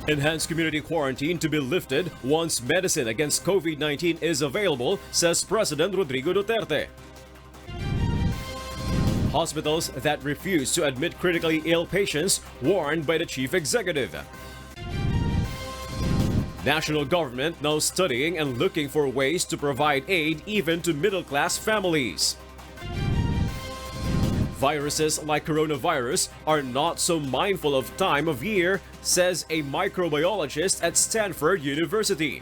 Enhanced community quarantine to be lifted once medicine against COVID-19 is available, says President Rodrigo Duterte. Hospitals that refuse to admit critically ill patients warned by the chief executive. National government now studying and looking for ways to provide aid even to middle-class families. Viruses like coronavirus are not so mindful of time of year, says a microbiologist at Stanford University.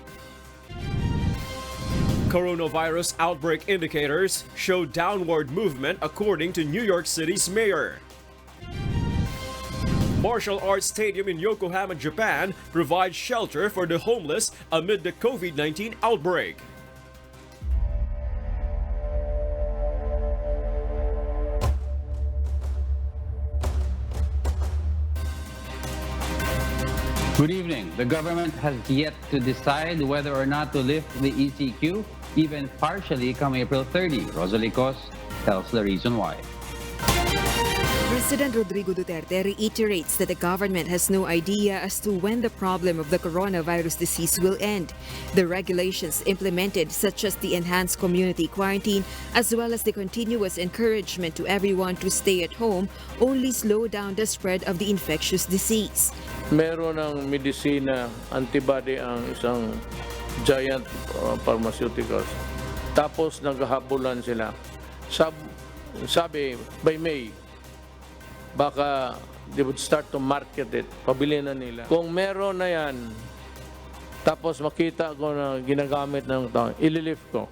Coronavirus outbreak indicators show downward movement according to New York City's mayor. Martial Arts Stadium in Yokohama, Japan provides shelter for the homeless amid the COVID-19 outbreak. Good evening. The government has yet to decide whether or not to lift the ECQ, even partially come April 30. Rosalie Cos tells the reason why. President Rodrigo Duterte reiterates that the government has no idea as to when the problem of the coronavirus disease will end. The regulations implemented, such as the enhanced community quarantine, as well as the continuous encouragement to everyone to stay at home, only slow down the spread of the infectious disease. Meron ng medisina, antibody ang isang giant pharmaceuticals. Tapos naghahabulan sila. Sabi, by May, baka they would start to market it. Pabili na nila. Kung meron na yan, tapos makita ko na ginagamit ng tao, ililift ko.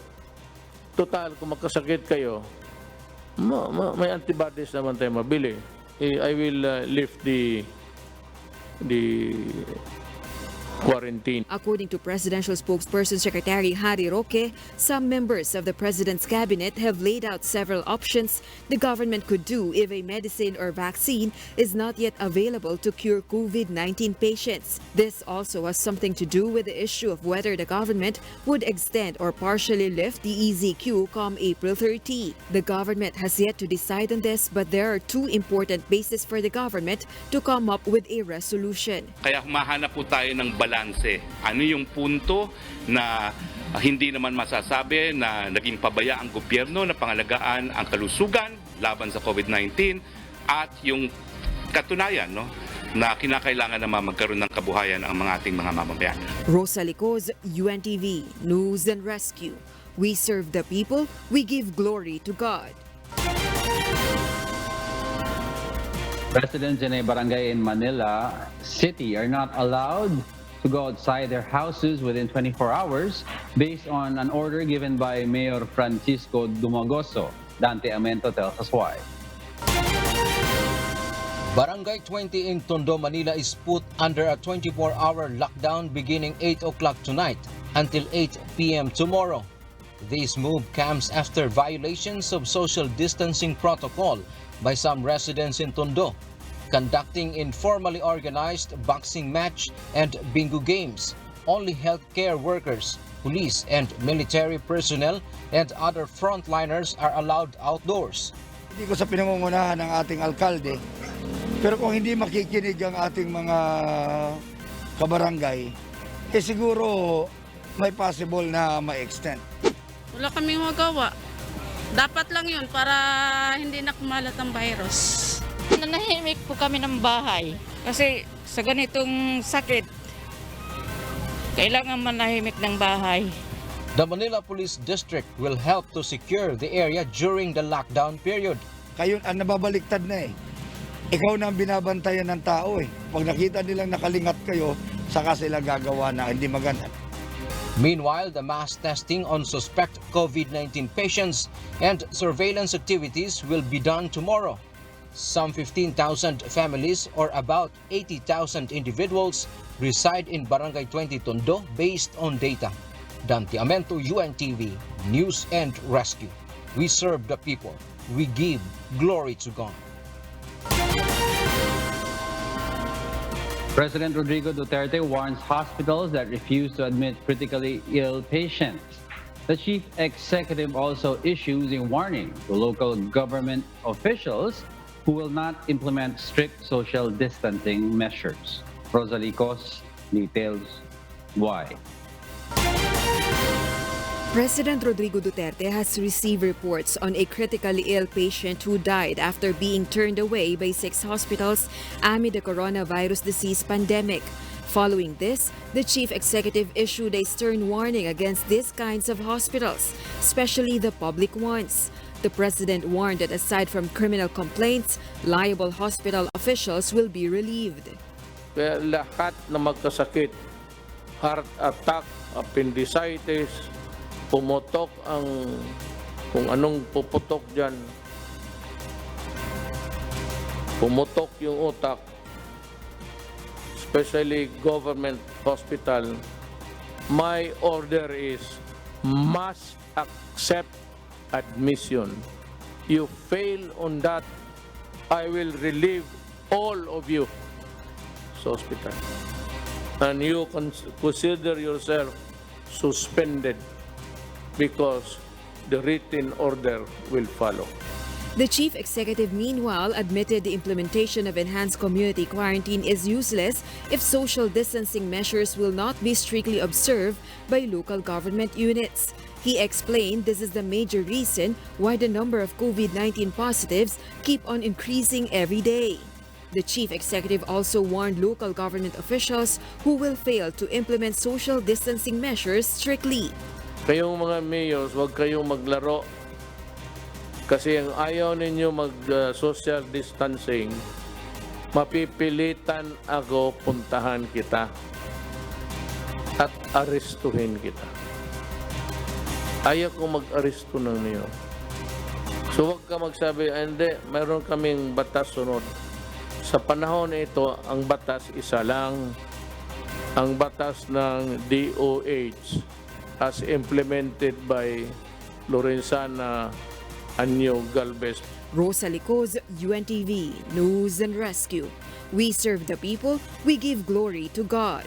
Total, kung magkasakit kayo, may antibodies naman tayo mabili. I will lift the quarantine. According to Presidential Spokesperson Secretary Harry Roque, some members of the President's cabinet have laid out several options the government could do if a medicine or vaccine is not yet available to cure COVID-19 patients. This also has something to do with the issue of whether the government would extend or partially lift the EZQ come April 30. The government has yet to decide on this, but there are two important bases for the government to come up with a resolution. Kaya humahanap po tayo ng balanse. Ano yung punto na hindi naman masasabi na naging pabaya ang gobyerno na pangalagaan ang kalusugan laban sa COVID-19 at yung katunayan na kinakailangan na magkaroon ng kabuhayan ang mga ating mga mamamayan. Rosalie Cos, UNTV, News and Rescue. We serve the people, we give glory to God. Residents in a barangay in Manila City are not allowed to go outside their houses within 24 hours based on an order given by Mayor Francisco Dumagoso. Dante Amento tells us why. Barangay 20 in Tondo, Manila is put under a 24-hour lockdown beginning 8 o'clock tonight until 8 p.m. tomorrow. This move comes after violations of social distancing protocol by some residents in Tondo, conducting informally organized boxing match and bingo games. Only healthcare workers, police and military personnel and other frontliners are allowed outdoors. Hindi ko sa pinangungunahan ng ating alkalde, pero kung hindi makikinig ang ating mga kabarangay, siguro may possible na ma-extend. Wala kaming magawa. Dapat lang yun para hindi na kumalat ang virus. Nanahimik po kami ng bahay kasi sa ganitong sakit, kailangan manahimik ng bahay. The Manila Police District will help to secure the area during the lockdown period. Kayo ang nababaliktad na Ikaw na ang binabantayan ng tao Pag nakita nilang nakalingat kayo, saka sila gagawa na hindi maganda. Meanwhile, the mass testing on suspect COVID-19 patients and surveillance activities will be done tomorrow. Some 15,000 families or about 80,000 individuals reside in Barangay 20 Tondo based on data. Dante Amento, UNTV, News and Rescue. We serve the people. We give glory to God. President Rodrigo Duterte warns hospitals that refuse to admit critically ill patients. The chief executive also issues a warning to local government officials who will not implement strict social distancing measures. Rosalie Cos, details why. President Rodrigo Duterte has received reports on a critically ill patient who died after being turned away by 6 hospitals amid the coronavirus disease pandemic. Following this, the chief executive issued a stern warning against these kinds of hospitals, especially the public ones. The president warned that aside from criminal complaints, liable hospital officials will be relieved. Kaya lahat na magkasakit, heart attack, appendicitis, pumutok ang kung anong puputok dyan, pumutok yung utak, especially government hospital, my order is must accept admission. You fail on that, I will relieve all of you sa hospital. And you consider yourself suspended because the written order will follow. The chief executive, meanwhile, admitted the implementation of enhanced community quarantine is useless if social distancing measures will not be strictly observed by local government units. He explained this is the major reason why the number of COVID-19 positives keep on increasing every day. The chief executive also warned local government officials who will fail to implement social distancing measures strictly. Kayong mga mayors, huwag kayong maglaro. Kasi ang ayaw ninyo mag-social distancing, mapipilitan ako puntahan kita at arestuhin kita. Ayaw ko mag-aresto ng mayor. So huwag ka magsabi, hindi, mayroon kaming batas sunod. Sa panahon ito, ang batas isa lang. Ang batas ng DOH as implemented by Lorenzana Anyo Galvez. Rosa Licoz, UNTV, News and Rescue. We serve the people, we give glory to God.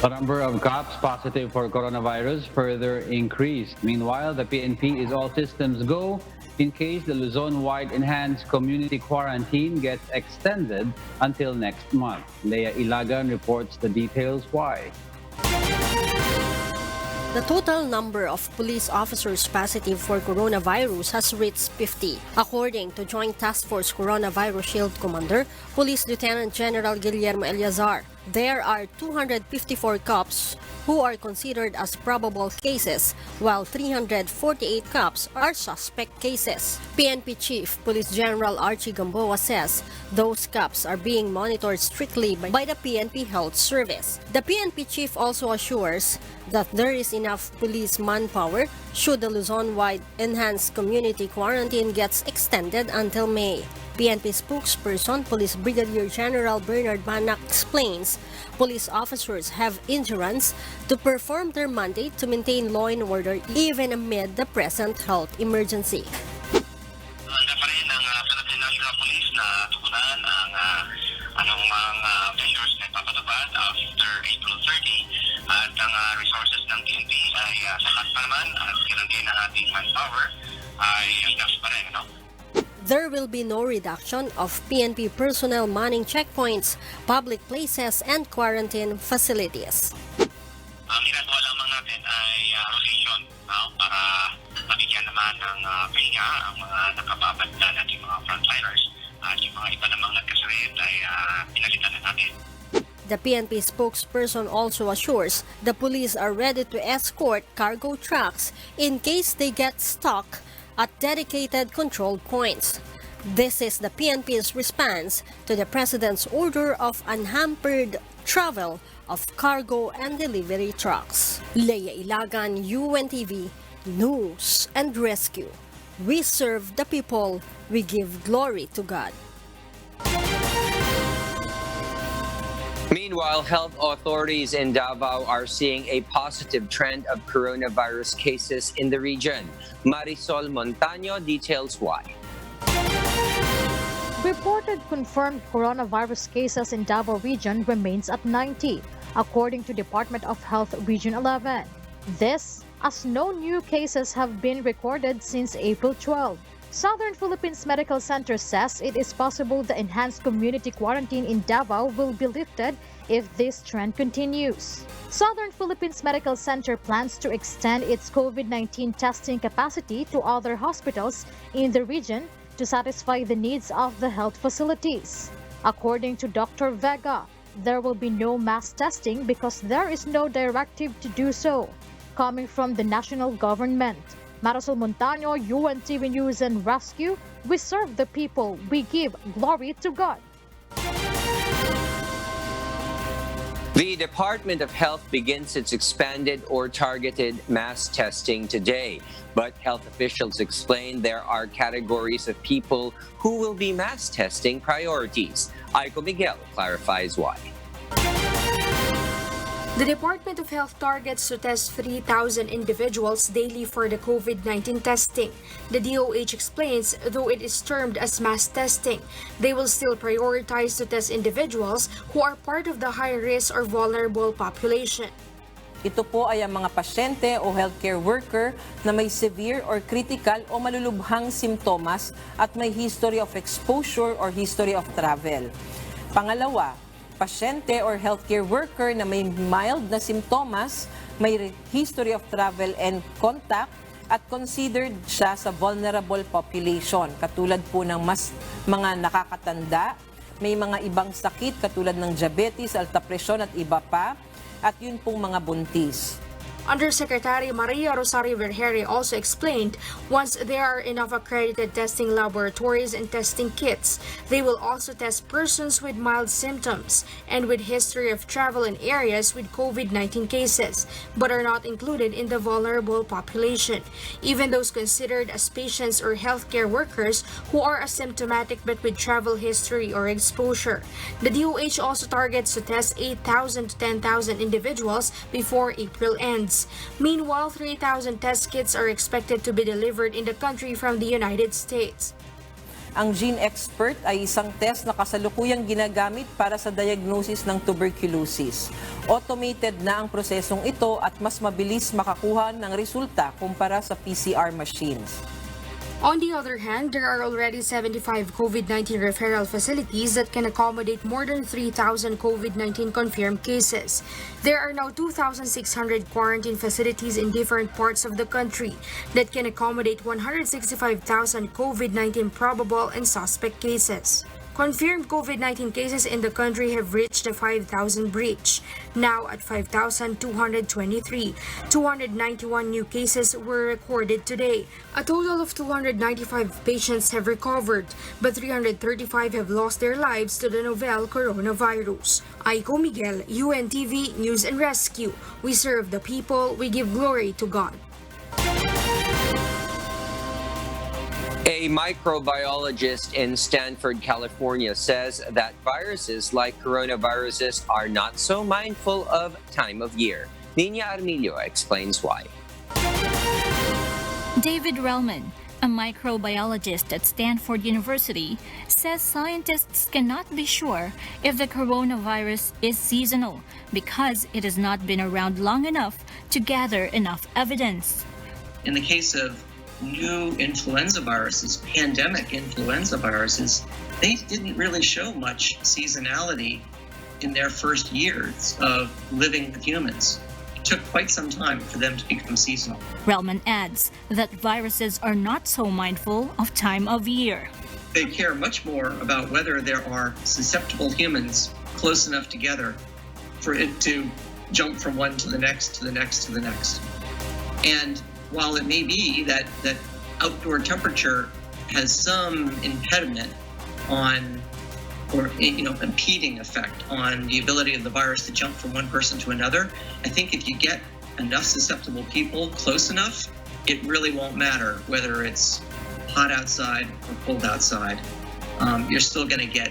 The number of cops positive for coronavirus further increased. Meanwhile, the PNP is all systems go in case the Luzon-wide enhanced community quarantine gets extended until next month. Leia Ilagan reports the details why. The total number of police officers positive for coronavirus has reached 50. According to Joint Task Force Coronavirus Shield Commander, Police Lieutenant General Guillermo Eliazar, there are 254 cops who are considered as probable cases, while 348 cops are suspect cases. PNP Chief Police General Archie Gamboa says those cops are being monitored strictly by the PNP Health Service. The PNP Chief also assures that there is enough police manpower should the Luzon-wide enhanced community quarantine gets extended until May. PNP spokesperson Police Brigadier General Bernard Manac explains police officers have endurance to perform their mandate to maintain law and order even amid the present health emergency. Handa pa rin ang Philippine National Police na tugunan ang mga measures na ipapatupad after April 30 at ang resources ng PNP ay sapat pa naman at ganun din ang ating manpower ay enough pa rin. There will be no reduction of PNP personnel manning checkpoints, public places, and quarantine facilities. Ang ginagawa lamang natin ay rotation para mabigyan naman ng pahinga ang mga nakababad na natin mga frontliners at yung mga iba namang nagkasakit ay pinalitan na natin. The PNP spokesperson also assures the police are ready to escort cargo trucks in case they get stuck at dedicated control points. This is the PNP's response to the President's order of unhampered travel of cargo and delivery trucks. Leia Ilagan, UNTV, News and Rescue. We serve the people, we give glory to God. Meanwhile, health authorities in Davao are seeing a positive trend of coronavirus cases in the region. Marisol Montaño details why. Reported confirmed coronavirus cases in Davao Region remains at 90, according to Department of Health Region 11. This, as no new cases have been recorded since April 12. Southern Philippines Medical Center says it is possible the enhanced community quarantine in Davao will be lifted if this trend continues. Southern Philippines Medical Center plans to extend its COVID-19 testing capacity to other hospitals in the region to satisfy the needs of the health facilities. According to Dr. Vega, there will be no mass testing because there is no directive to do so coming from the national government. Marisol Montano, UNTV News and Rescue. We serve the people. We give glory to God. The Department of Health begins its expanded or targeted mass testing today. But health officials explain there are categories of people who will be mass testing priorities. Aiko Miguel clarifies why. The Department of Health targets to test 3,000 individuals daily for the COVID-19 testing. The DOH explains, though it is termed as mass testing, they will still prioritize to test individuals who are part of the high-risk or vulnerable population. Ito po ay ang mga pasyente o healthcare worker na may severe or critical o malulubhang simptomas at may history of exposure or history of travel. Pangalawa, pasyente or healthcare worker na may mild na simptomas, may history of travel and contact, at considered siya sa vulnerable population. Katulad po ng mga nakakatanda, may mga ibang sakit katulad ng diabetes, alta presyon at iba pa, at yun pong mga buntis. Undersecretary Maria Rosario Vergere also explained, once there are enough accredited testing laboratories and testing kits, they will also test persons with mild symptoms and with history of travel in areas with COVID-19 cases, but are not included in the vulnerable population, even those considered as patients or healthcare workers who are asymptomatic but with travel history or exposure. The DOH also targets to test 8,000 to 10,000 individuals before April ends. Meanwhile, 3,000 test kits are expected to be delivered in the country from the United States. Ang Gene Expert ay isang test na kasalukuyang ginagamit para sa diagnosis ng tuberculosis. Automated na ang prosesong ito at mas mabilis makakuha ng resulta kumpara sa PCR machines. On the other hand, there are already 75 COVID-19 referral facilities that can accommodate more than 3,000 COVID-19 confirmed cases. There are now 2,600 quarantine facilities in different parts of the country that can accommodate 165,000 COVID-19 probable and suspect cases. Confirmed COVID-19 cases in the country have reached the 5,000 breach, now at 5,223. 291 new cases were recorded today. A total of 295 patients have recovered, but 335 have lost their lives to the novel coronavirus. Aiko Miguel, UNTV News and Rescue. We serve the people, we give glory to God. A microbiologist in Stanford, California says that viruses like coronaviruses are not so mindful of time of year. Nina Armilio explains why. David Relman, a microbiologist at Stanford University, says scientists cannot be sure if the coronavirus is seasonal because it has not been around long enough to gather enough evidence. In the case of new influenza viruses, pandemic influenza viruses, they didn't really show much seasonality in their first years of living with humans. It took quite some time for them to become seasonal. Relman adds that viruses are not so mindful of time of year. They care much more about whether there are susceptible humans close enough together for it to jump from one to the next, to the next, to the next. And while it may be that outdoor temperature has some impediment on, or impeding effect on the ability of the virus to jump from one person to another, I think if you get enough susceptible people close enough, it really won't matter whether it's hot outside or cold outside. You're still going to get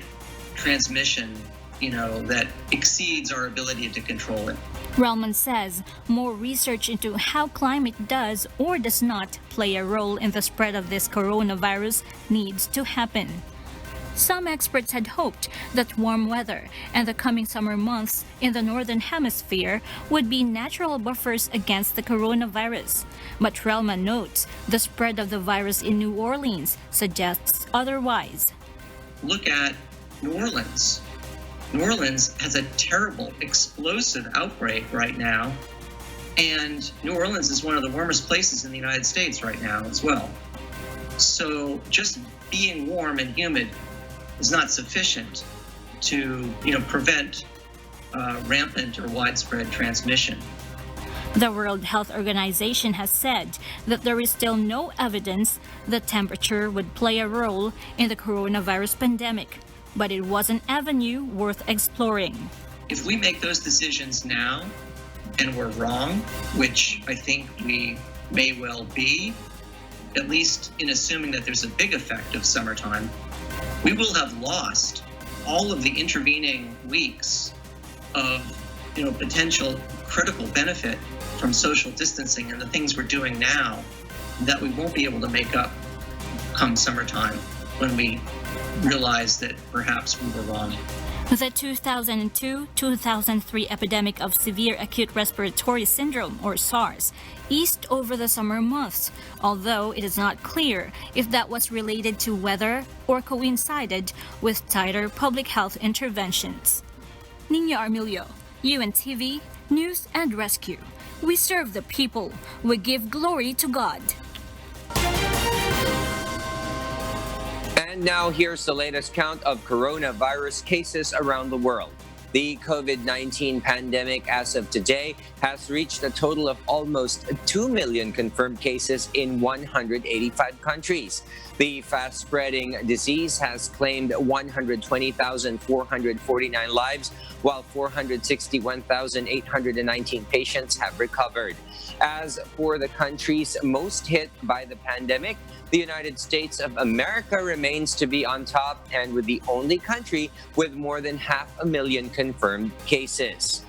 transmission, that exceeds our ability to control it. Relman says more research into how climate does or does not play a role in the spread of this coronavirus needs to happen. Some experts had hoped that warm weather and the coming summer months in the Northern Hemisphere would be natural buffers against the coronavirus. But Relma notes the spread of the virus in New Orleans suggests otherwise. Look at New Orleans. New Orleans has a terrible, explosive outbreak right now. And New Orleans is one of the warmest places in the United States right now as well. So just being warm and humid is not sufficient to, prevent rampant or widespread transmission. The World Health Organization has said that there is still no evidence that temperature would play a role in the coronavirus pandemic, but it was an avenue worth exploring. If we make those decisions now and we're wrong, which I think we may well be, at least in assuming that there's a big effect of summertime, we will have lost all of the intervening weeks of potential critical benefit from social distancing and the things we're doing now that we won't be able to make up come summertime when we realize that perhaps we were wrong. The 2002-2003 epidemic of severe acute respiratory syndrome, or SARS, eased over the summer months, although it is not clear if that was related to weather or coincided with tighter public health interventions. Nina Armilio, UNTV, News and Rescue. We serve the people. We give glory to God. And now here's the latest count of coronavirus cases around the world. The COVID-19 pandemic as of today has reached a total of almost 2 million confirmed cases in 185 countries. The fast-spreading disease has claimed 120,449 lives, while 461,819 patients have recovered. As for the countries most hit by the pandemic, the United States of America remains to be on top and with the only country with more than 500,000 confirmed cases.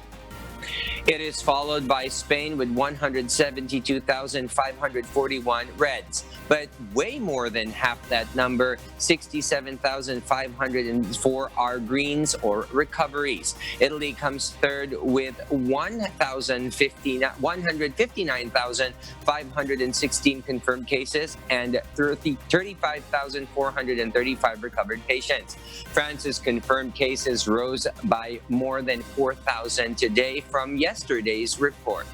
It is followed by Spain with 172,541 reds, but way more than half that number, 67,504 are greens or recoveries. Italy comes third with 159,516 confirmed cases and 35,435 recovered patients. France's confirmed cases rose by more than 4,000 today from yesterday's report.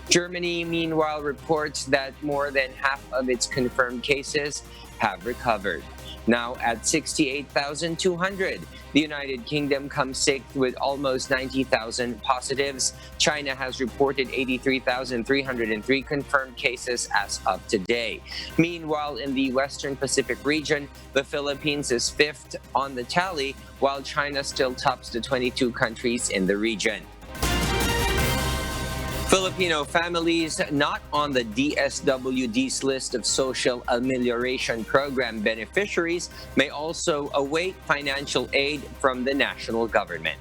Germany, meanwhile, reports that more than half of its confirmed cases have recovered. Now at 68,200. The United Kingdom comes sixth with almost 90,000 positives. China has reported 83,303 confirmed cases as of today. Meanwhile, in the Western Pacific region, the Philippines is fifth on the tally, while China still tops the 22 countries in the region. Filipino families not on the DSWD's list of Social Amelioration Program beneficiaries may also await financial aid from the national government.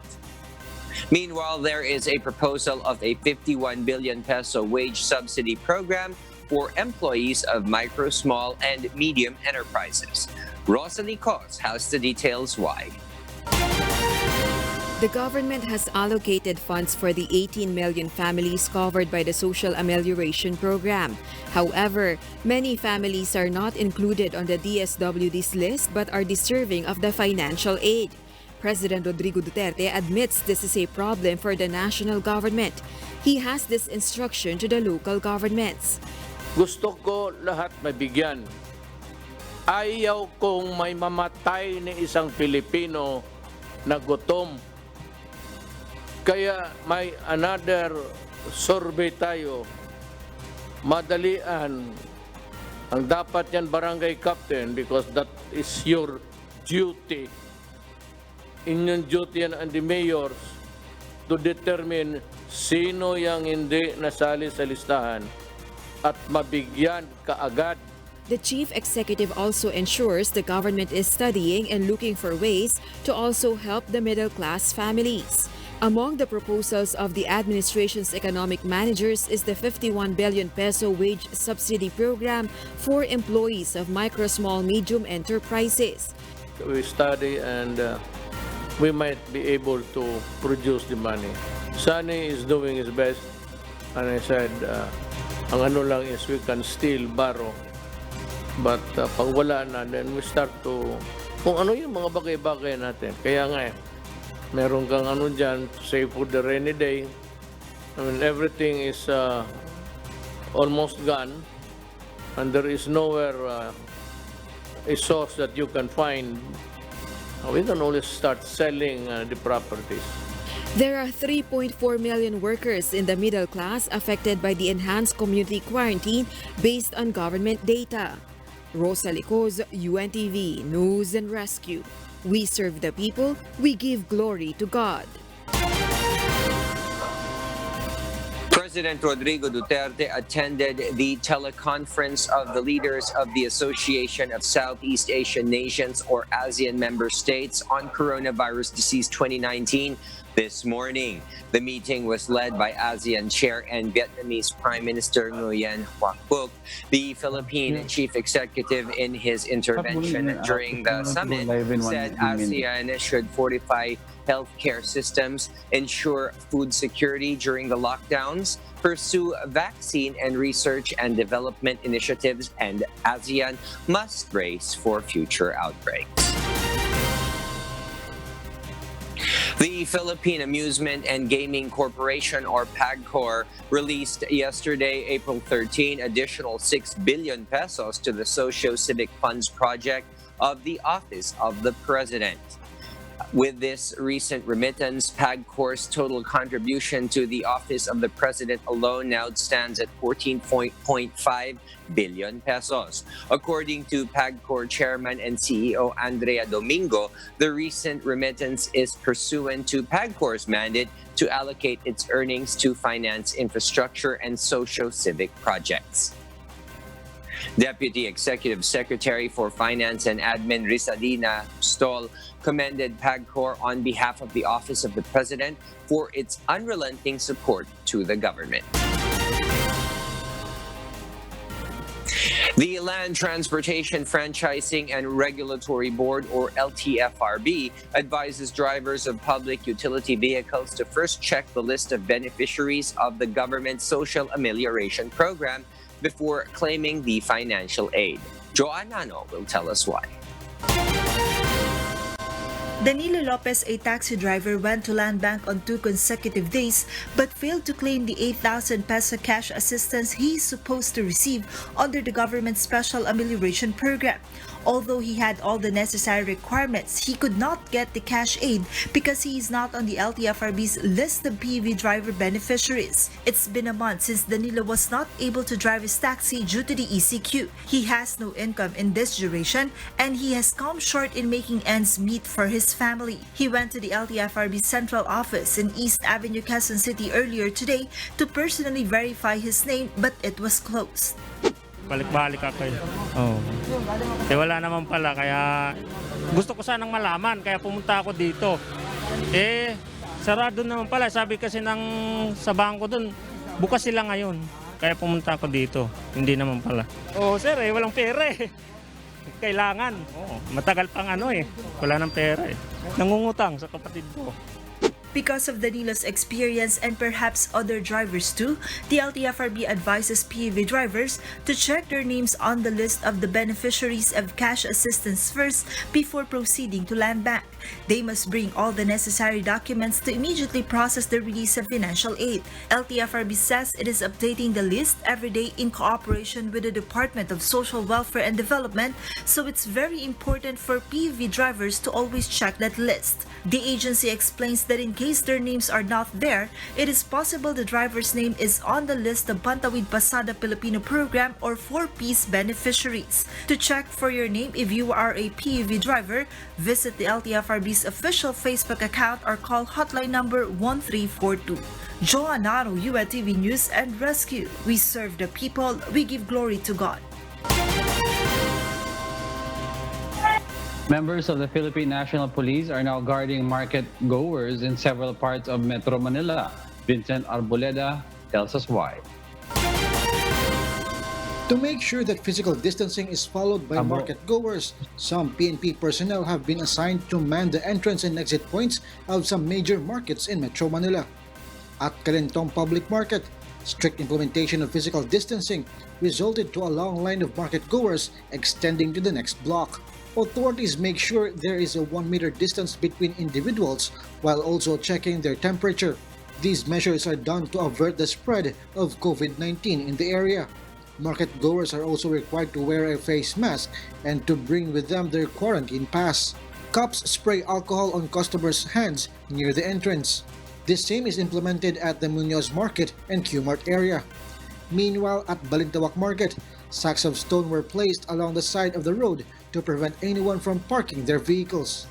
Meanwhile, there is a proposal of a 51 billion peso wage subsidy program for employees of micro, small, and medium enterprises. Rosalie Cos has the details why. The government has allocated funds for the 18 million families covered by the Social Amelioration Program. However, many families are not included on the DSWD's list but are deserving of the financial aid. President Rodrigo Duterte admits this is a problem for the national government. He has this instruction to the local governments. Gusto ko lahat mabigyan. Ayaw kong may mamatay ni isang Pilipino na gutom. Kaya may another survey tayo. Madalian. Ang dapat yan barangay captain because that is your duty. Inyong duty yan and the mayors to determine sino yang hindi nasali sa listahan at mabigyan kaagad. The chief executive also ensures the government is studying and looking for ways to also help the middle-class families. Among the proposals of the administration's economic managers is the 51 billion peso wage subsidy program for employees of micro, small, medium enterprises. we study, and we might be able to produce the money. Sunny is doing his best, and I said, ang ano lang is we can still borrow. But pag wala na, then we start to, kung ano yung mga bagay-bagay natin. Kaya nga meron kang ano dyan, save for the rainy day. I mean, everything is almost gone, and there is nowhere a source that you can find. We can only start selling the properties. There are 3.4 million workers in the middle class affected by the enhanced community quarantine based on government data. Rosa Licoz, UNTV News and Rescue. We serve the people, we give glory to God. President Rodrigo Duterte attended the teleconference of the leaders of the Association of Southeast Asian Nations, or ASEAN member states, on coronavirus disease 2019 this morning. The meeting was led by ASEAN Chair and Vietnamese Prime Minister Nguyen Hoa Phuc. The Philippine Chief Executive, in his intervention during the summit, said ASEAN should fortify healthcare systems, ensure food security during the lockdowns, pursue vaccine and research and development initiatives, and ASEAN must brace for future outbreaks. The Philippine Amusement and Gaming Corporation, or PAGCOR, released yesterday, April 13, additional 6 billion pesos to the Socio-Civic Funds project of the Office of the President. With this recent remittance, PAGCOR's total contribution to the Office of the President alone now stands at 14.5 billion pesos. According to PAGCOR Chairman and CEO Andrea Domingo, the recent remittance is pursuant to PAGCOR's mandate to allocate its earnings to finance infrastructure and socio-civic projects. Deputy Executive Secretary for Finance and Admin Rizalina Stoll commended PAGCOR on behalf of the Office of the President for its unrelenting support to the government. The Land Transportation Franchising and Regulatory Board, or LTFRB, advises drivers of public utility vehicles to first check the list of beneficiaries of the government's social amelioration program before claiming the financial aid. Joanna will tell us why. Danilo Lopez, a taxi driver, went to Land Bank on 2 consecutive days but failed to claim the 8,000 peso cash assistance he is supposed to receive under the government's special amelioration program. Although he had all the necessary requirements, he could not get the cash aid because he is not on the LTFRB's list of PUV driver beneficiaries. It's been a month since Danilo was not able to drive his taxi due to the ECQ. He has no income in this duration and he has come short in making ends meet for his family. He went to the LTFRB central office in East Avenue, Quezon City earlier today to personally verify his name, but it was closed. Balik-balik ako. Wala naman pala, kaya gusto ko sanang malaman, kaya pumunta ako dito. Sarado naman pala, sabi kasi sa bangko dun, bukas sila ngayon. Kaya pumunta ako dito, hindi naman pala. Sir, walang pera Kailangan. Matagal pang wala nang pera Nangungutang sa kapatid ko. Because of Danilo's experience and perhaps other drivers too, the LTFRB advises PUV drivers to check their names on the list of the beneficiaries of cash assistance first before proceeding to Land Bank. They must bring all the necessary documents to immediately process the release of financial aid. LTFRB says it is updating the list every day in cooperation with the Department of Social Welfare and Development, so it's very important for PUV drivers to always check that list. The agency explains that in case their names are not there, it is possible the driver's name is on the list of Pantawid Pasada Filipino Program or 4Ps beneficiaries. To check for your name if you are a PUV driver, visit the LTFRB's official Facebook account or call hotline number 1342. Joanna, UNTV News and Rescue. We serve the people, we give glory to God. Members of the Philippine National Police are now guarding market goers in several parts of Metro Manila. Vincent Arboleda tells us why. To make sure that physical distancing is followed by market goers, some PNP personnel have been assigned to man the entrance and exit points of some major markets in Metro Manila. At Calentong Public Market, strict implementation of physical distancing resulted to a long line of market goers extending to the next block. Authorities make sure there is a 1 meter distance between individuals while also checking their temperature. These measures are done to avert the spread of COVID-19 in the area. Market goers are also required to wear a face mask and to bring with them their quarantine pass. Cops spray alcohol on customers' hands near the entrance. This same is implemented at the Muñoz Market and Q-Mart area. Meanwhile, at Balintawak Market, sacks of stone were placed along the side of the road to prevent anyone from parking their vehicles.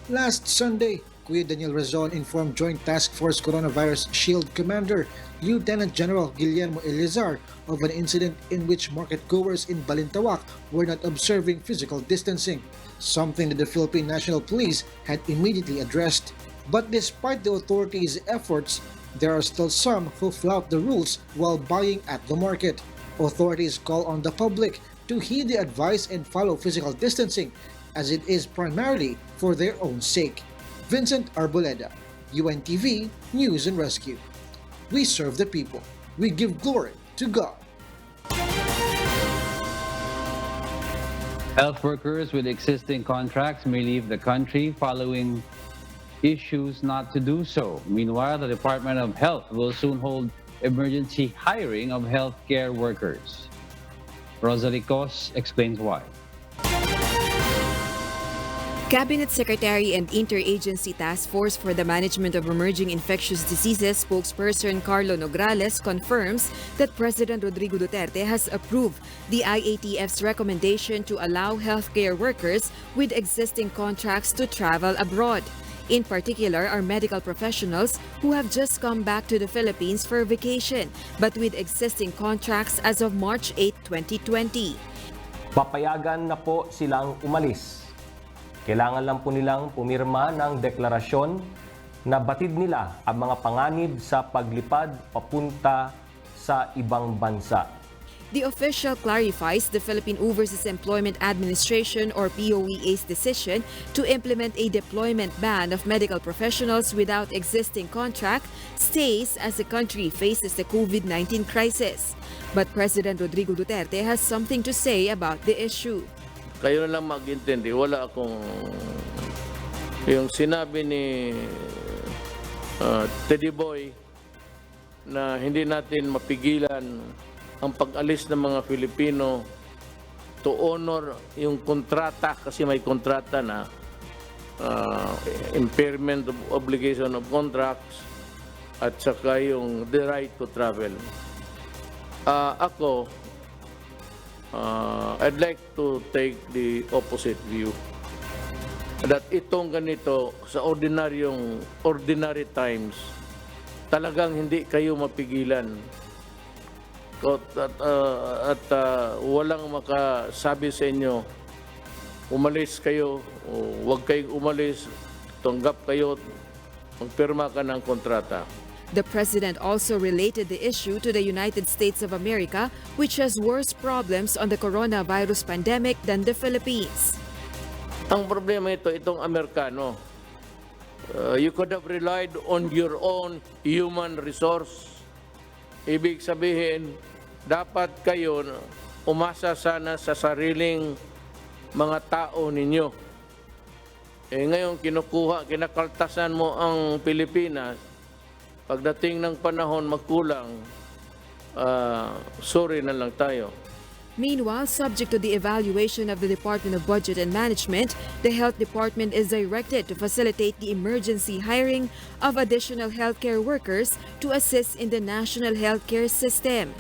Last Sunday, Kuya Daniel Razon informed Joint Task Force Coronavirus Shield Commander Lieutenant General Guillermo Eleazar of an incident in which market goers in Balintawak were not observing physical distancing, something that the Philippine National Police had immediately addressed. But despite the authorities' efforts, there are still some who flout the rules while buying at the market. Authorities call on the public to heed the advice and follow physical distancing, as it is primarily for their own sake. Vincent Arboleda, UNTV News and Rescue. We serve the people. We give glory to God. Health workers with existing contracts may leave the country following issues not to do so. Meanwhile, the Department of Health will soon hold emergency hiring of healthcare workers. Rosalie Cos explains why. Cabinet Secretary and Interagency Task Force for the Management of Emerging Infectious Diseases spokesperson Carlo Nograles confirms that President Rodrigo Duterte has approved the IATF's recommendation to allow healthcare workers with existing contracts to travel abroad. In particular, are medical professionals who have just come back to the Philippines for vacation but with existing contracts as of March 8, 2020. Papayagan na po silang umalis. Kailangan lang po nilang pumirma ng deklarasyon na batid nila ang mga panganib sa paglipad papunta sa ibang bansa. The official clarifies the Philippine Overseas Employment Administration or POEA's decision to implement a deployment ban of medical professionals without existing contract stays as the country faces the COVID-19 crisis. But President Rodrigo Duterte has something to say about the issue. Kayo na lang mag-intindi, wala akong yung sinabi ni Teddy Boy na hindi natin mapigilan ang pag-alis ng mga Filipino to honor yung kontrata kasi may kontrata na impairment of obligation of contracts at saka yung the right to travel. I'd like to take the opposite view. That itong ganito sa ordinary times, talagang hindi kayo mapigilan. At walang makasabi sa inyo, umalis kayo o huwag kayong umalis, tanggap kayo, magpirma ka ng kontrata. The president also related the issue to the United States of America, which has worse problems on the coronavirus pandemic than the Philippines. Ang problema itong Amerikano. You could have relied on your own human resource. Ibig sabihin, dapat kayo umasa sana sa sariling mga tao ninyo. Ngayon kinakaltasan mo ang Pilipinas. Pagdating ng panahon magkulang, sorry na lang tayo. Meanwhile, subject to the evaluation of the Department of Budget and Management, the Health Department is directed to facilitate the emergency hiring of additional healthcare workers to assist in the national healthcare system.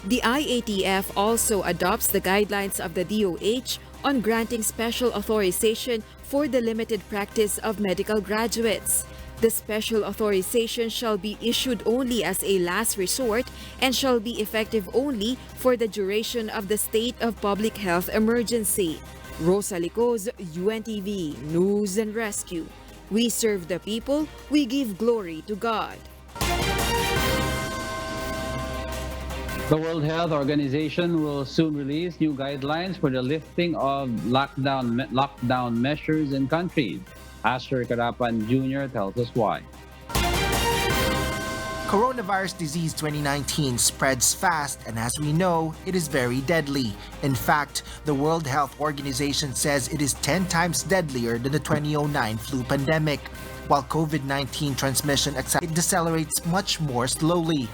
The IATF also adopts the guidelines of the DOH on granting special authorization for the limited practice of medical graduates. The special authorization shall be issued only as a last resort and shall be effective only for the duration of the state of public health emergency. Rosalie Cos, UNTV News and Rescue. We serve the people, we give glory to God. The World Health Organization will soon release new guidelines for the lifting of lockdown measures in countries. Asher Karapan Jr. tells us why. Coronavirus disease 2019 spreads fast, and as we know, it is very deadly. In fact, the World Health Organization says it is 10 times deadlier than the 2009 flu pandemic. While COVID-19 transmission decelerates much more slowly.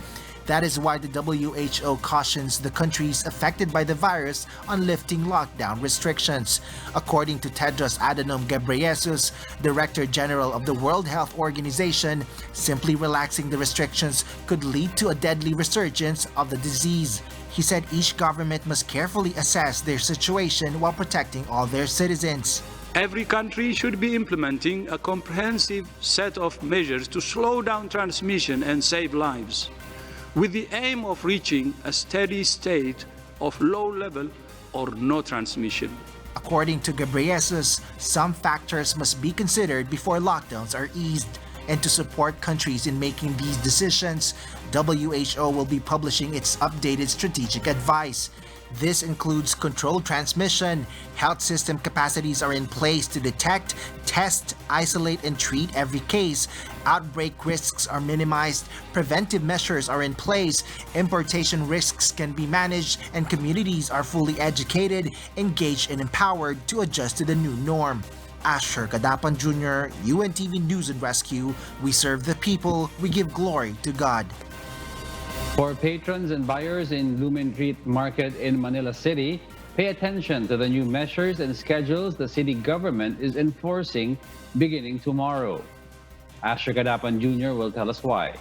That is why the WHO cautions the countries affected by the virus on lifting lockdown restrictions. According to Tedros Adhanom Ghebreyesus, Director General of the World Health Organization, simply relaxing the restrictions could lead to a deadly resurgence of the disease. He said each government must carefully assess their situation while protecting all their citizens. Every country should be implementing a comprehensive set of measures to slow down transmission and save lives, with the aim of reaching a steady state of low level or no transmission. According to Ghebreyesus, some factors must be considered before lockdowns are eased. And to support countries in making these decisions, WHO will be publishing its updated strategic advice. This includes controlled transmission, health system capacities are in place to detect, test, isolate, and treat every case, outbreak risks are minimized, preventive measures are in place, importation risks can be managed, and communities are fully educated, engaged, and empowered to adjust to the new norm. Asher Kadapan Jr., UNTV News and Rescue, we serve the people, we give glory to God. For patrons and buyers in Lumen Street Market in Manila City, pay attention to the new measures and schedules the city government is enforcing beginning tomorrow. Asher Kadapan Jr. will tell us why.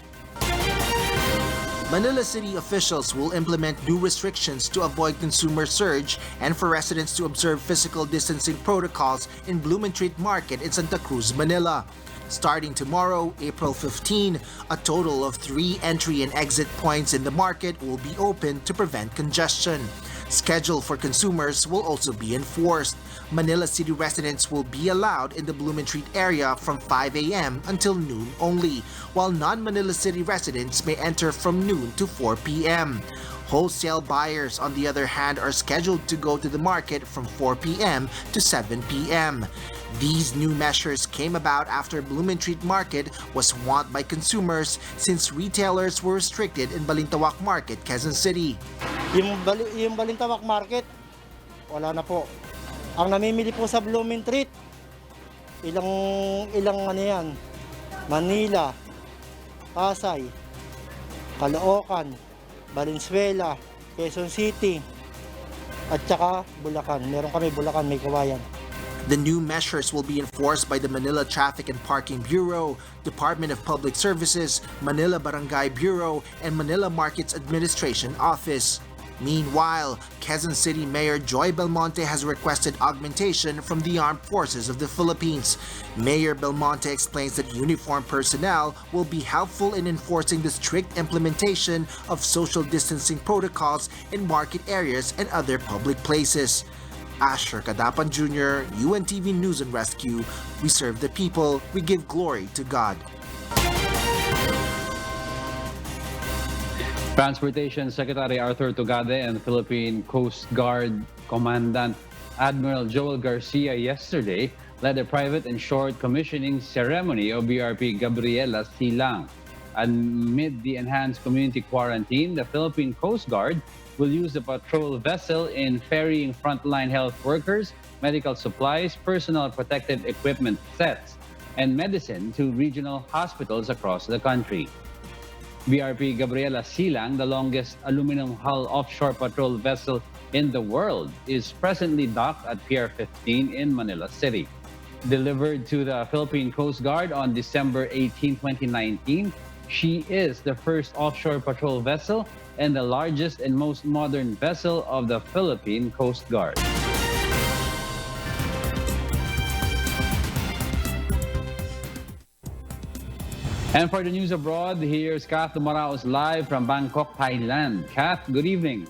Manila City officials will implement new restrictions to avoid consumer surge and for residents to observe physical distancing protocols in Blooming Street Market in Santa Cruz, Manila. Starting tomorrow, April 15, a total of 3 entry and exit points in the market will be open to prevent congestion. Schedule for consumers will also be enforced. Manila City residents will be allowed in the Blooming Street area from 5 a.m. until noon only, while non-Manila City residents may enter from noon to 4 p.m. Wholesale buyers, on the other hand, are scheduled to go to the market from 4 p.m. to 7 p.m. These new measures came about after Blooming Street Market was swamped by consumers since retailers were restricted in Balintawak Market, Quezon City. Yung Balintawak Market, wala na po. Ang namimili po sa Blooming Street, ilang ano yan, Manila, Pasay, Caloocan, Valenzuela, Quezon City, at saka Bulacan. Meron kami Bulacan, may kawayan. The new measures will be enforced by the Manila Traffic and Parking Bureau, Department of Public Services, Manila Barangay Bureau, and Manila Markets Administration Office. Meanwhile, Quezon City Mayor Joy Belmonte has requested augmentation from the Armed Forces of the Philippines. Mayor Belmonte explains that uniformed personnel will be helpful in enforcing the strict implementation of social distancing protocols in market areas and other public places. Asher Kadapan Jr., UNTV News and Rescue, we serve the people, we give glory to God. Transportation Secretary Arthur Tugade and Philippine Coast Guard Commandant Admiral Joel Garcia yesterday led a private and short commissioning ceremony of BRP Gabriela Silang. Amid the enhanced community quarantine, the Philippine Coast Guard will use the patrol vessel in ferrying frontline health workers, medical supplies, personal protective equipment sets, and medicine to regional hospitals across the country. BRP Gabriela Silang, the longest aluminum hull offshore patrol vessel in the world, is presently docked at Pier 15 in Manila City. Delivered to the Philippine Coast Guard on December 18, 2019, she is the first offshore patrol vessel and the largest and most modern vessel of the Philippine Coast Guard. And for the news abroad, here's Kath Dumaraos live from Bangkok, Thailand. Kath, good evening.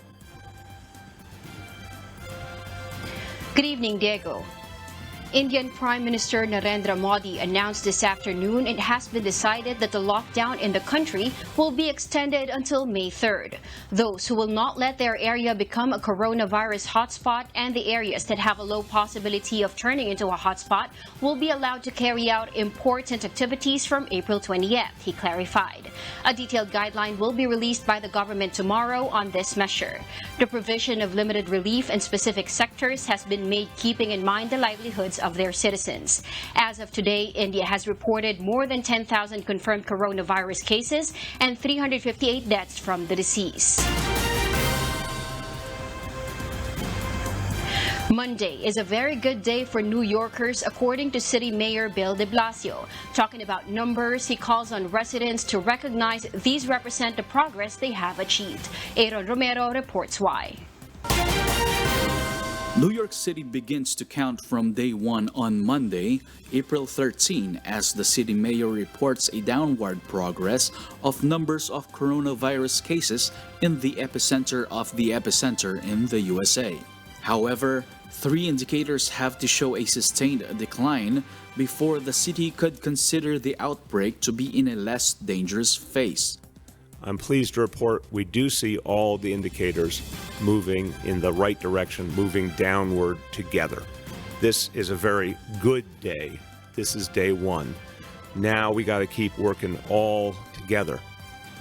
Good evening, Diego. Indian Prime Minister Narendra Modi announced this afternoon it has been decided that the lockdown in the country will be extended until May 3rd. Those who will not let their area become a coronavirus hotspot and the areas that have a low possibility of turning into a hotspot will be allowed to carry out important activities from April 20th, he clarified. A detailed guideline will be released by the government tomorrow on this measure. The provision of limited relief in specific sectors has been made keeping in mind the livelihoods of their citizens. As of today, India has reported more than 10,000 confirmed coronavirus cases and 358 deaths from the disease. Monday is a very good day for New Yorkers, according to City Mayor Bill de Blasio. Talking about numbers, he calls on residents to recognize these represent the progress they have achieved. Aaron Romero reports why. New York City begins to count from day one on Monday, April 13, as the city mayor reports a downward progress of numbers of coronavirus cases in the epicenter of the epicenter in the USA. However, 3 indicators have to show a sustained decline before the city could consider the outbreak to be in a less dangerous phase. I'm pleased to report we do see all the indicators moving in the right direction, moving downward together. This is a very good day. This is day one. Now we got to keep working all together.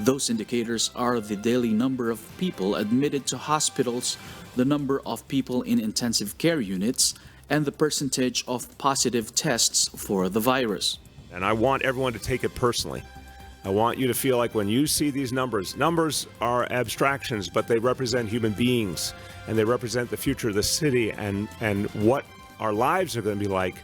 Those indicators are the daily number of people admitted to hospitals, the number of people in intensive care units, and the percentage of positive tests for the virus. And I want everyone to take it personally. I want you to feel like when you see these numbers are abstractions, but they represent human beings, and they represent the future of the city and what our lives are going to be like.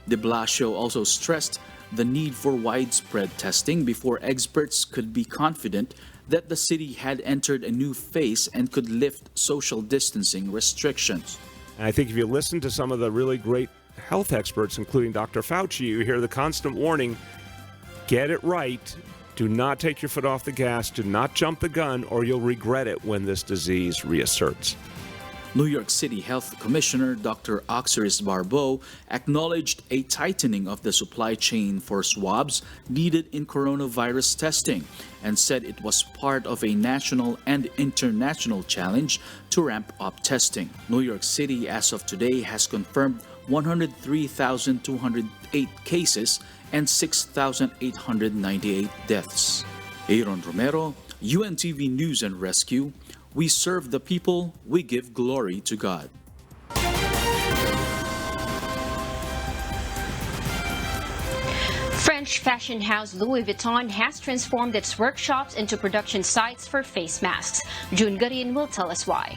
De Blasio also stressed the need for widespread testing before experts could be confident that the city had entered a new phase and could lift social distancing restrictions. And I think if you listen to some of the really great health experts, including Dr. Fauci, you hear the constant warning, get it right, do not take your foot off the gas, do not jump the gun, or you'll regret it when this disease reasserts. New York City Health Commissioner Dr. Oxiris Barbeau acknowledged a tightening of the supply chain for swabs needed in coronavirus testing and said it was part of a national and international challenge to ramp up testing. New York City, as of today, has confirmed 103,208 cases and 6,898 deaths. Aaron Romero, UNTV News and Rescue. We serve the people, we give glory to God. French fashion house Louis Vuitton has transformed its workshops into production sites for face masks. June Garin will tell us why.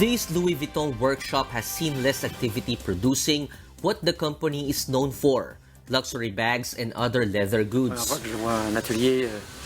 This Louis Vuitton workshop has seen less activity producing what the company is known for, luxury bags and other leather goods.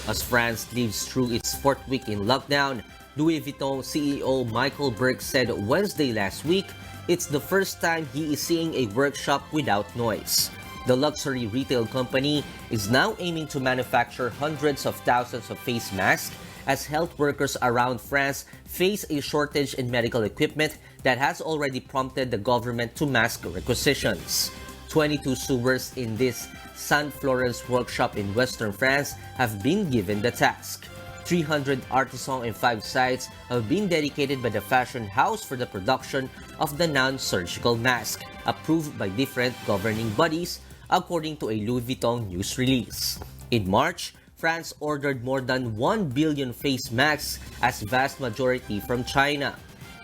As France lives through its 4th week in lockdown, Louis Vuitton CEO Michael Berg said Wednesday last week it's the first time he is seeing a workshop without noise. The luxury retail company is now aiming to manufacture hundreds of thousands of face masks as health workers around France face a shortage in medical equipment that has already prompted the government to mask requisitions. 22 sewers in this Saint Florence workshop in western France have been given the task. 300 artisans and 5 sites have been dedicated by the fashion house for the production of the non-surgical mask, approved by different governing bodies, according to a Louis Vuitton news release. In March, France ordered more than 1 billion face masks, as vast majority from China.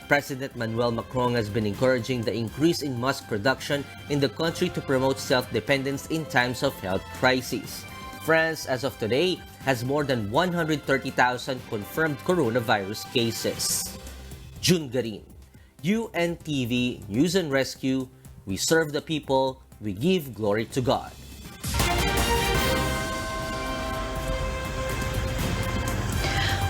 President Emmanuel Macron has been encouraging the increase in mask production in the country to promote self-dependence in times of health crises. France, as of today, has more than 130,000 confirmed coronavirus cases. June Garin, UNTV News and Rescue. We serve the people, we give glory to God.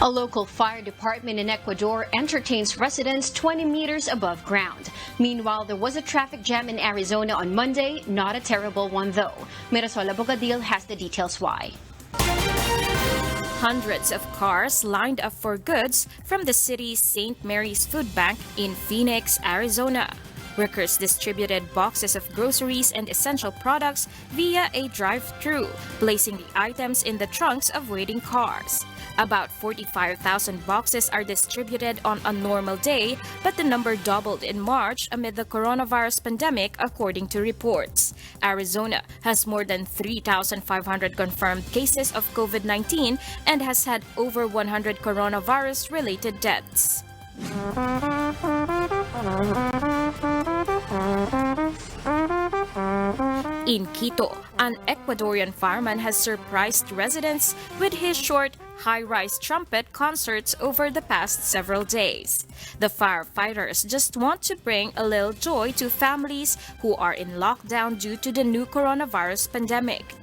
A local fire department in Ecuador entertains residents 20 meters above ground. Meanwhile, there was a traffic jam in Arizona on Monday, not a terrible one though. Mirasola Bogadil has the details why. Hundreds of cars lined up for goods from the city's St. Mary's Food Bank in Phoenix, Arizona. Workers distributed boxes of groceries and essential products via a drive-thru, placing the items in the trunks of waiting cars. About 45,000 boxes are distributed on a normal day, but the number doubled in March amid the coronavirus pandemic, according to reports. Arizona has more than 3,500 confirmed cases of COVID-19 and has had over 100 coronavirus-related deaths. In Quito, an Ecuadorian fireman has surprised residents with his short, high-rise trumpet concerts over the past several days. The firefighters just want to bring a little joy to families who are in lockdown due to the new coronavirus pandemic.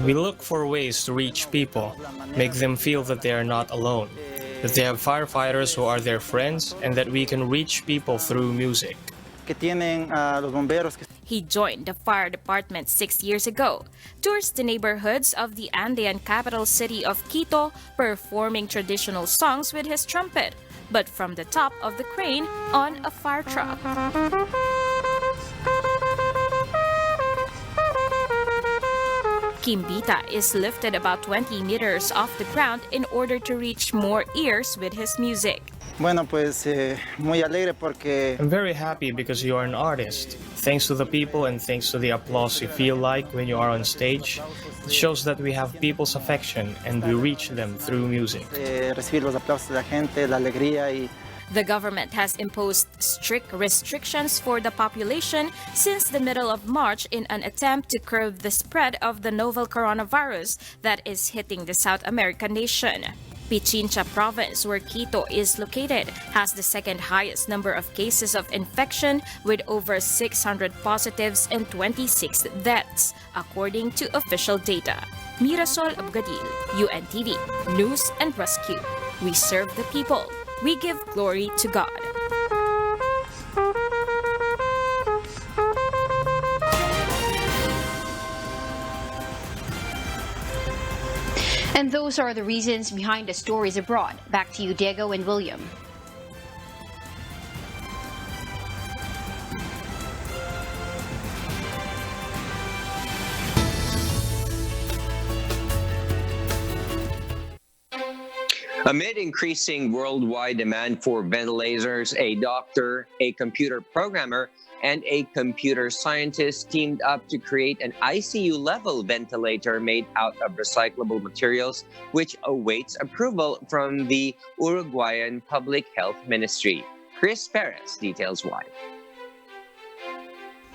We look for ways to reach people, make them feel that they are not alone, that they have firefighters who are their friends, and that we can reach people through music. He joined the fire department 6 years ago, tours the neighborhoods of the Andean capital city of Quito, performing traditional songs with his trumpet, but from the top of the crane on a fire truck. Kimbita is lifted about 20 meters off the ground in order to reach more ears with his music. I'm very happy because you are an artist. Thanks to the people and thanks to the applause you feel like when you are on stage, it shows that we have people's affection and we reach them through music. The government has imposed strict restrictions for the population since the middle of March in an attempt to curb the spread of the novel coronavirus that is hitting the South American nation. Pichincha province, where Quito is located, has the second highest number of cases of infection with over 600 positives and 26 deaths, according to official data. Mirasol Abgadil, UNTV, News and Rescue. We serve the people. We give glory to God. And those are the reasons behind the stories abroad. Back to you, Diego and William. Amid increasing worldwide demand for ventilators, a doctor, a computer programmer, and a computer scientist teamed up to create an ICU-level ventilator made out of recyclable materials, which awaits approval from the Uruguayan Public Health Ministry. Chris Perez details why.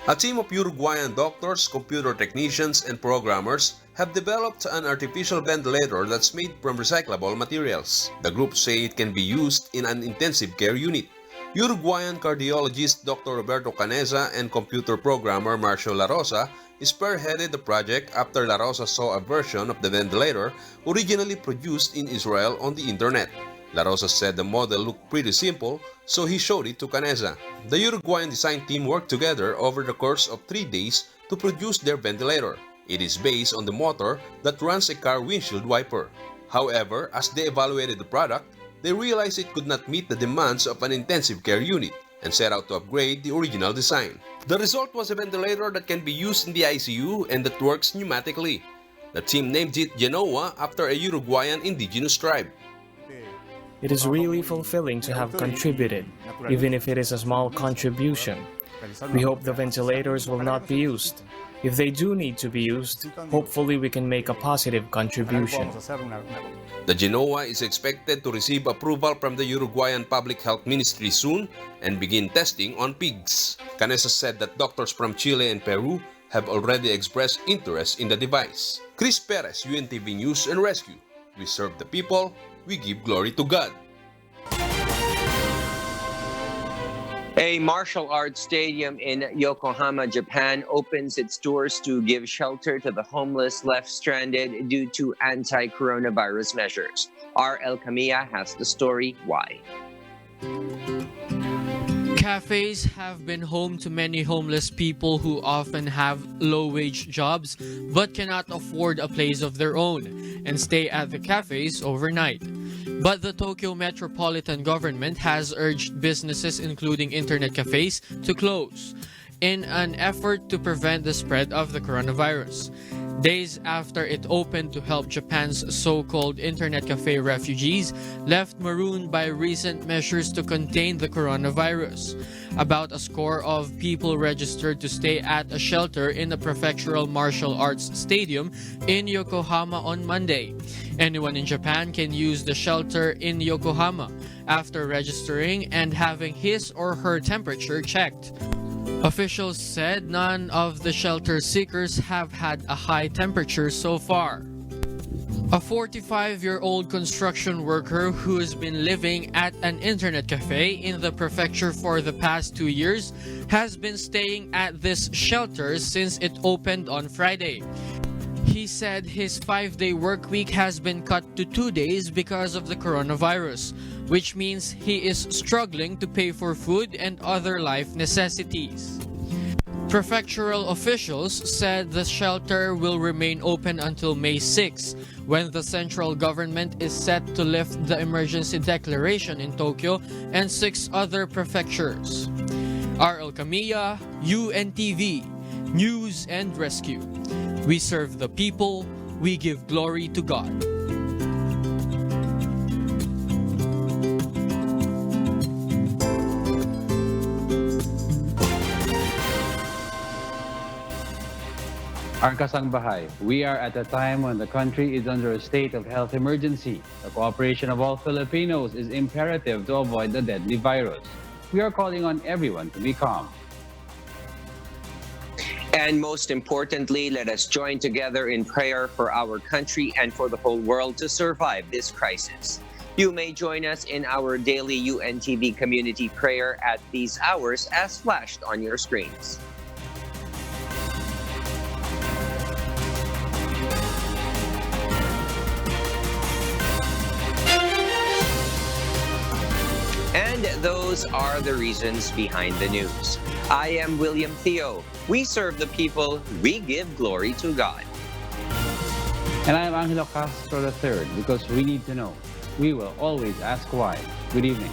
A team of Uruguayan doctors, computer technicians, and programmers have developed an artificial ventilator that's made from recyclable materials. The group say it can be used in an intensive care unit. Uruguayan cardiologist Dr. Roberto Caneza and computer programmer Marcio La Rosa spearheaded the project after La Rosa saw a version of the ventilator originally produced in Israel on the internet. La Rosa said the model looked pretty simple, so he showed it to Caneza. The Uruguayan design team worked together over the course of 3 days to produce their ventilator. It is based on the motor that runs a car windshield wiper. However, as they evaluated the product, they realized it could not meet the demands of an intensive care unit and set out to upgrade the original design. The result was a ventilator that can be used in the ICU and that works pneumatically. The team named it Genoa after a Uruguayan indigenous tribe. It is really fulfilling to have contributed, even if it is a small contribution. We hope the ventilators will not be used. If they do need to be used, hopefully we can make a positive contribution. The Genoa is expected to receive approval from the Uruguayan Public Health Ministry soon and begin testing on pigs. Canesa said that doctors from Chile and Peru have already expressed interest in the device. Chris Perez, UNTV News and Rescue. We serve the people, we give glory to God. A martial arts stadium in Yokohama, Japan opens its doors to give shelter to the homeless left stranded due to anti-coronavirus measures. R.L. Camilla has the story why. Cafes have been home to many homeless people who often have low-wage jobs but cannot afford a place of their own and stay at the cafes overnight. But the Tokyo metropolitan government has urged businesses, including internet cafes, to close in an effort to prevent the spread of the coronavirus. Days after it opened to help Japan's so-called internet cafe refugees left marooned by recent measures to contain the coronavirus. About a score of people registered to stay at a shelter in the prefectural martial arts stadium in Yokohama on Monday. Anyone in Japan can use the shelter in Yokohama after registering and having his or her temperature checked. Officials said none of the shelter seekers have had a high temperature so far. A 45-year-old construction worker who has been living at an internet cafe in the prefecture for the past 2 years has been staying at this shelter since it opened on Friday. He said his 5-day work week has been cut to 2 days because of the coronavirus, which means he is struggling to pay for food and other life necessities. Prefectural officials said the shelter will remain open until May 6, when the central government is set to lift the emergency declaration in Tokyo and 6 other prefectures. R.L. Camilla, UNTV, News and Rescue. We serve the people, we give glory to God. Our kasangbahay, we are at a time when the country is under a state of health emergency. The cooperation of all Filipinos is imperative to avoid the deadly virus. We are calling on everyone to be calm. And most importantly, let us join together in prayer for our country and for the whole world to survive this crisis. You may join us in our daily UNTV community prayer at these hours as flashed on your screens. And those are the reasons behind the news. I am William Theo. We serve the people. We give glory to God. And I am Angelo Castro III, because we need to know. We will always ask why. Good evening.